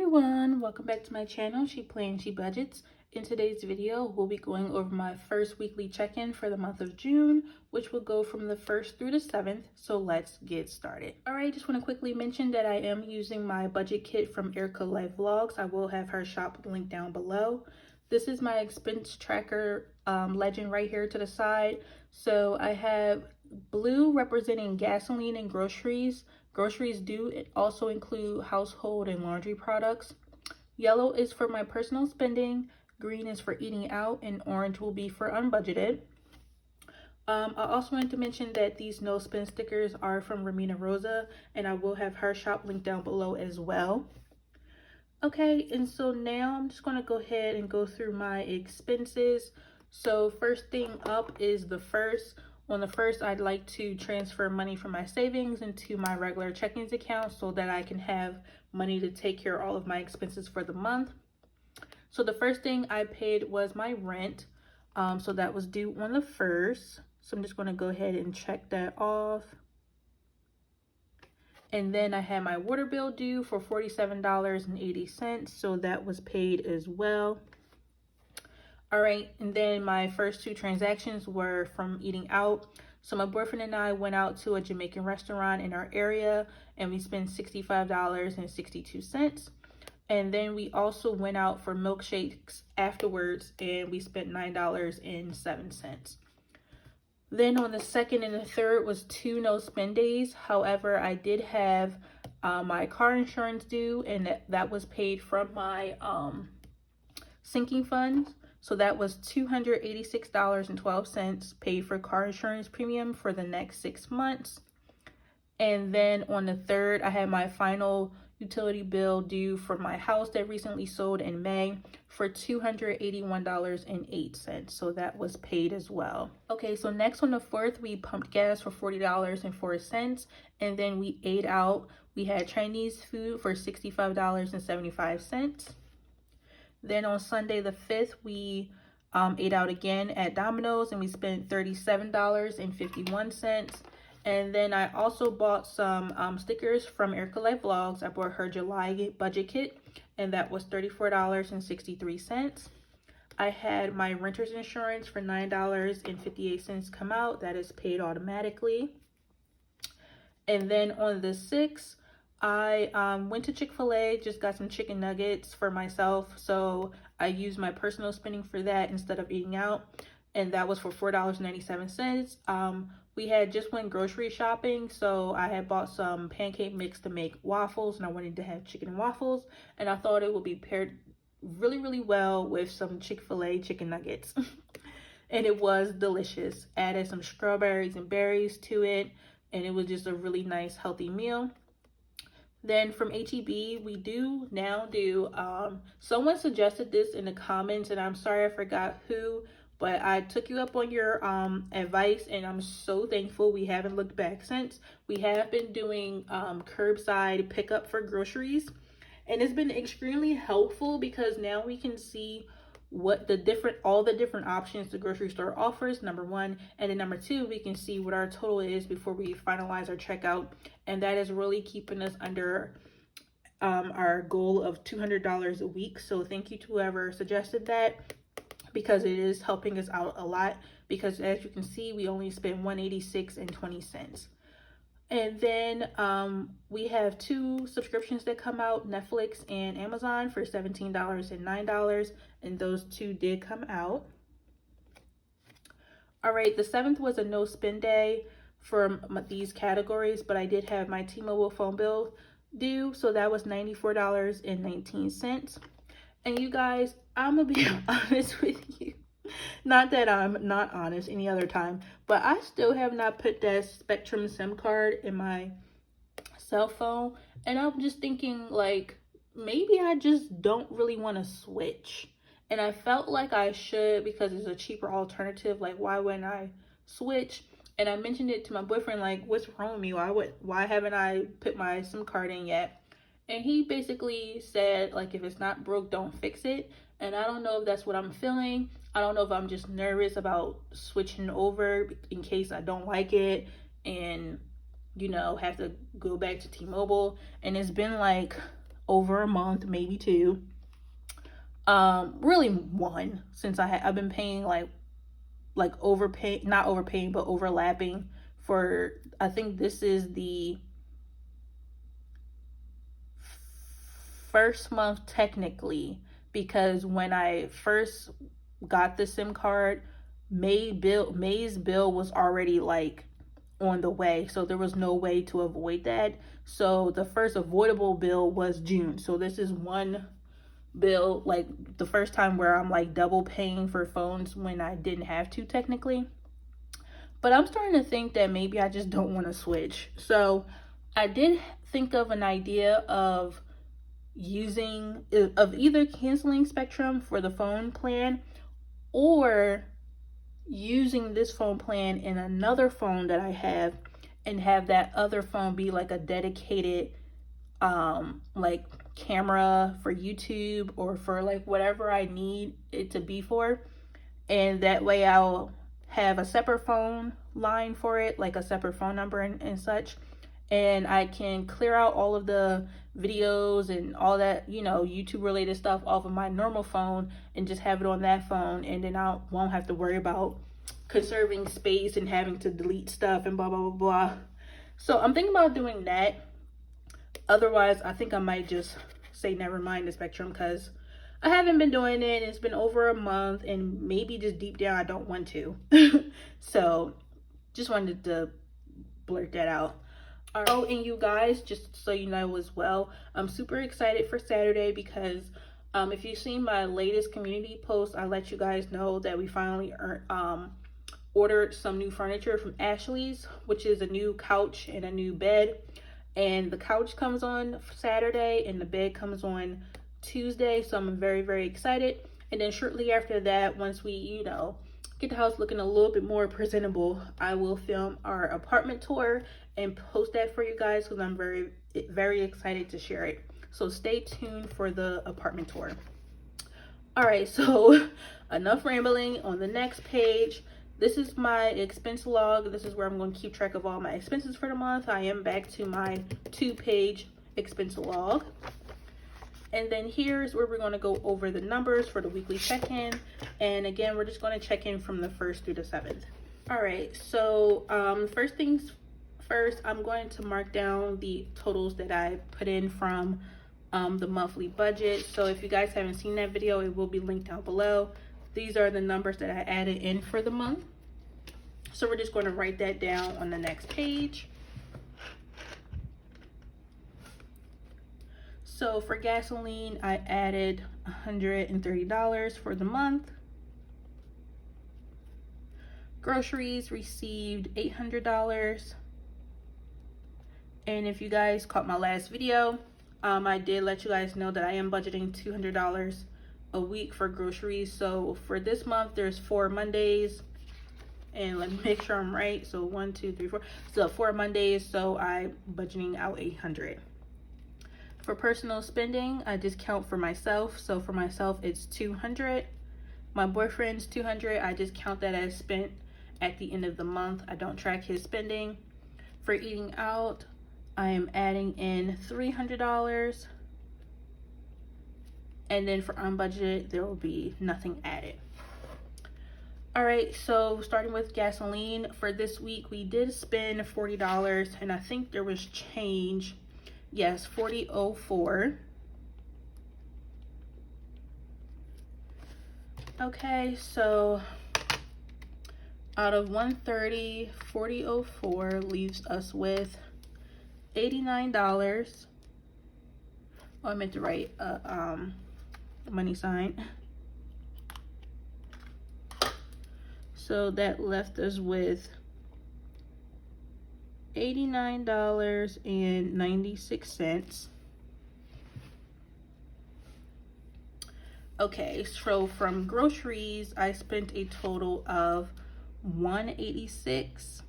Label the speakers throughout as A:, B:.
A: everyone, welcome back to my channel, She Plans, She Budgets. In today's video, we'll be going over my first weekly check-in for the month of June, which will go from the 1st through the 7th, so let's get started. Alright, just want to quickly mention that I am using my budget kit from Erica Life Vlogs. I will have her shop linked down below. This is my expense tracker legend right here to the side. So I have blue representing gasoline and groceries. Groceries do also include household and laundry products. Yellow is for my personal spending, green is for eating out, and orange will be for unbudgeted. I also wanted to mention that these no spend stickers are from Ramina Rosa, and I will have her shop linked down below as well. Okay, and so now I'm just going to go ahead and go through my expenses. So first thing up is the first. On the first, I'd like to transfer money from my savings into my regular checkings account so that I can have money to take care of all of my expenses for the month. So the first thing I paid was my rent. So that was due on the 1st. So I'm just going to go ahead and check that off. And then I had my water bill due for $47.80. So that was paid as well. All right, and then my first two transactions were from eating out. So my boyfriend and I went out to a Jamaican restaurant in our area and we spent $65.62. And then we also went out for milkshakes afterwards and we spent $9.07. Then on the 2nd and the 3rd was 2 no spend days. However, I did have my car insurance due and that was paid from my sinking funds. So that was $286.12 paid for car insurance premium for the next 6 months. And then on the 3rd, I had my final utility bill due for my house that recently sold in May for $281.08. So that was paid as well. Okay, so next on the 4th, we pumped gas for $40.04. And then we ate out. We had Chinese food for $65.75. Then on Sunday the 5th, we ate out again at Domino's and we spent $37.51. And then I also bought some stickers from Erica Life Vlogs. I bought her July budget kit and that was $34.63. I had my renter's insurance for $9.58 come out. That is paid automatically. And then on the 6th, I went to Chick-fil-A, just got some chicken nuggets for myself. So I used my personal spending for that instead of eating out. And that was for $4.97. We had just went grocery shopping. So I had bought some pancake mix to make waffles. And I wanted to have chicken and waffles. And I thought it would be paired really, really well with some Chick-fil-A chicken nuggets. And it was delicious. Added some strawberries and berries to it. And it was just a really nice, healthy meal. Then from H-E-B, we now do, someone suggested this in the comments and I'm sorry I forgot who, but I took you up on your advice and I'm so thankful. We haven't looked back since. We have been doing curbside pickup for groceries and it's been extremely helpful because now we can see what all the different options the grocery store offers, number one, and then number two, we can see what our total is before we finalize our checkout, and that is really keeping us under our goal of $200 a week. So thank you to whoever suggested that because it is helping us out a lot, because as you can see, we only spend $186.20. And then we have 2 subscriptions that come out, Netflix and Amazon, for $17 and $9. And those 2 did come out. All right, the 7th was a no spend day for these categories, but I did have my T-Mobile phone bill due. So that was $94.19. And you guys, I'm going to be honest with you. Not that I'm not honest any other time, but I still have not put that Spectrum SIM card in my cell phone. And I'm just thinking like, maybe I just don't really want to switch. And I felt like I should because it's a cheaper alternative. Like, why wouldn't I switch? And I mentioned it to my boyfriend, like, what's wrong with me? Why haven't I put my SIM card in yet? And he basically said, like, if it's not broke, don't fix it. And I don't know if that's what I'm feeling. I don't know if I'm just nervous about switching over in case I don't like it and, you know, have to go back to T-Mobile. And it's been like over a month, maybe 2. Really 1, since I've been paying like overpay, not overpaying, but overlapping for, I think this is the first month technically, because when I first got the SIM card, May's bill was already like on the way, so there was no way to avoid that. So the first avoidable bill was June. So this is one bill, like the first time where I'm like double paying for phones when I didn't have to technically. But I'm starting to think that maybe I just don't want to switch. So I did think of an idea of either canceling Spectrum for the phone plan, or using this phone plan in another phone that I have, and have that other phone be like a dedicated like camera for YouTube, or for like whatever I need it to be for. And that way I'll have a separate phone line for it, like a separate phone number and such. And I can clear out all of the videos and all that, YouTube related stuff off of my normal phone, and just have it on that phone. And then I won't have to worry about conserving space and having to delete stuff and blah, blah, blah, blah. So I'm thinking about doing that. Otherwise, I think I might just say never mind the Spectrum, because I haven't been doing it. It's been over a month, and maybe just deep down I don't want to. So just wanted to blurt that out. Oh, and you guys, just so you know as well, I'm super excited for Saturday, because if you've seen my latest community post, I let you guys know that we finally ordered some new furniture from Ashley's, which is a new couch and a new bed. And the couch comes on Saturday and the bed comes on Tuesday, so I'm very, very excited. And then shortly after that, once we, get the house looking a little bit more presentable, I will film our apartment tour and post that for you guys, because I'm very, very excited to share it. So stay tuned for the apartment tour. All right, so enough rambling. On the next page, this is my expense log. This is where I'm going to keep track of all my expenses for the month. I am back to my 2-page expense log. And then here's where we're going to go over the numbers for the weekly check-in. And again, we're just going to check in from the 1st through the 7th. All right, so first things first, I'm going to mark down the totals that I put in from the monthly budget. So if you guys haven't seen that video, it will be linked down below. These are the numbers that I added in for the month. So we're just going to write that down on the next page. So for gasoline, I added $130 for the month. Groceries received $800. And if you guys caught my last video, I did let you guys know that I am budgeting $200 a week for groceries. So for this month, there's 4 Mondays. And let me make sure I'm right. So 1, 2, 3, 4. So 4 Mondays. So I'm budgeting out $800. For personal spending, I just count for myself. So for myself, it's $200. My boyfriend's $200. I just count that as spent at the end of the month. I don't track his spending. For eating out, I am adding in $300. And then for unbudgeted, there will be nothing added. All right, so starting with gasoline, for this week, we did spend $40, and I think there was change. Yes, $40.04. Okay, so out of $130, $40.04 leaves us with $89. Oh, I meant to write a money sign. So that left us with $89.96. Okay, so from groceries, I spent a total of $186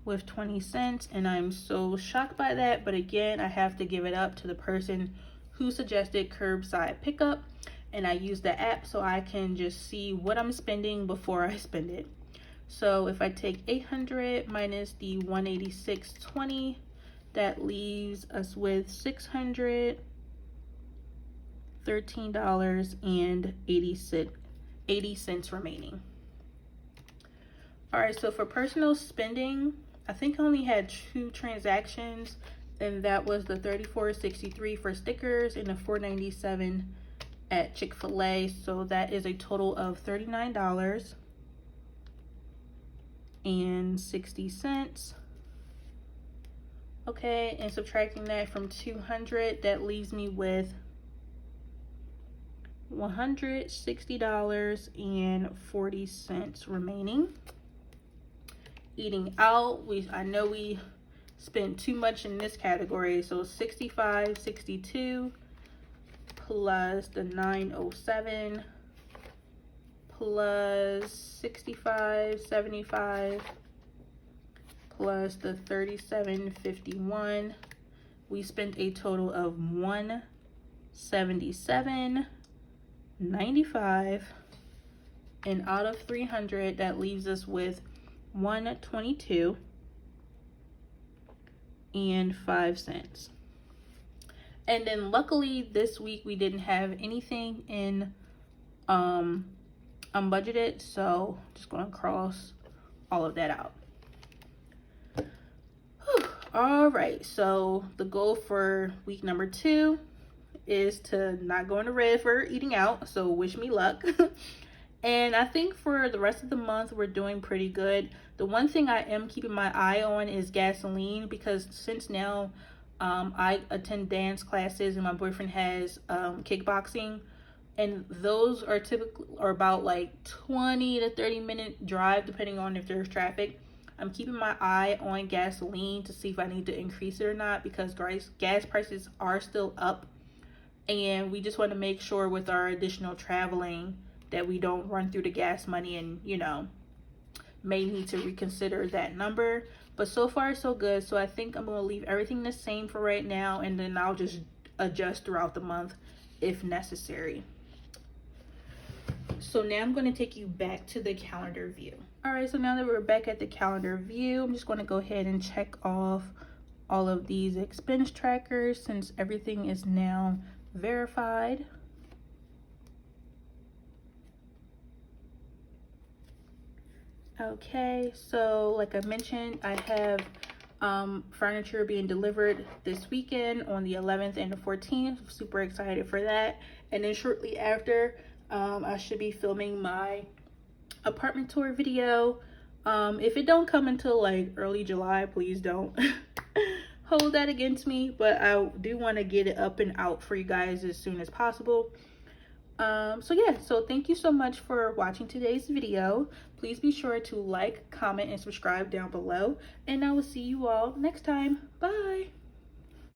A: with 20 cents, and I'm so shocked by that. But again, I have to give it up to the person who suggested curbside pickup, and I use the app so I can just see what I'm spending before I spend it. So if I take 800 minus the 186.20, that leaves us with $600. $13.80 remaining. All right, so for personal spending, I think I only had 2 transactions, and that was the $34.63 for stickers and the $4.97 at Chick-fil-A. So that is a total of $39.60. Okay, and subtracting that from 200, that leaves me with $160.40 remaining. Eating out, I know we spent too much in this category, so $65.62 plus the $9.07 plus $65.75 plus the $37.51. We spent a total of $177.95, and out of 300, that leaves us with $122.05. And then luckily this week we didn't have anything in unbudgeted, so just going to cross all of that out. Whew. All right, so the goal for week number 2 is to not go in the red for eating out, so wish me luck. And I think for the rest of the month, we're doing pretty good. The one thing I am keeping my eye on is gasoline, because since now I attend dance classes and my boyfriend has kickboxing, and those are typically about like 20 to 30 minute drive depending on if there's traffic. I'm keeping my eye on gasoline to see if I need to increase it or not, because gas prices are still up, and we just want to make sure with our additional traveling that we don't run through the gas money and, you know, may need to reconsider that number. But so far so good, so I think I'm going to leave everything the same for right now, and then I'll just adjust throughout the month if necessary. So now I'm going to take you back to the calendar view. All right, so now that we're back at the calendar view, I'm just going to go ahead and check off all of these expense trackers since everything is now verified. Okay, so like I mentioned, I have furniture being delivered this weekend on the 11th and the 14th. Super excited for that. And then shortly after, I should be filming my apartment tour video. If it don't come until like early July, please don't hold that against me, but I do want to get it up and out for you guys as soon as possible. So yeah, so thank you so much for watching today's video. Please be sure to like, comment, and subscribe down below, and I will see you all next time. Bye.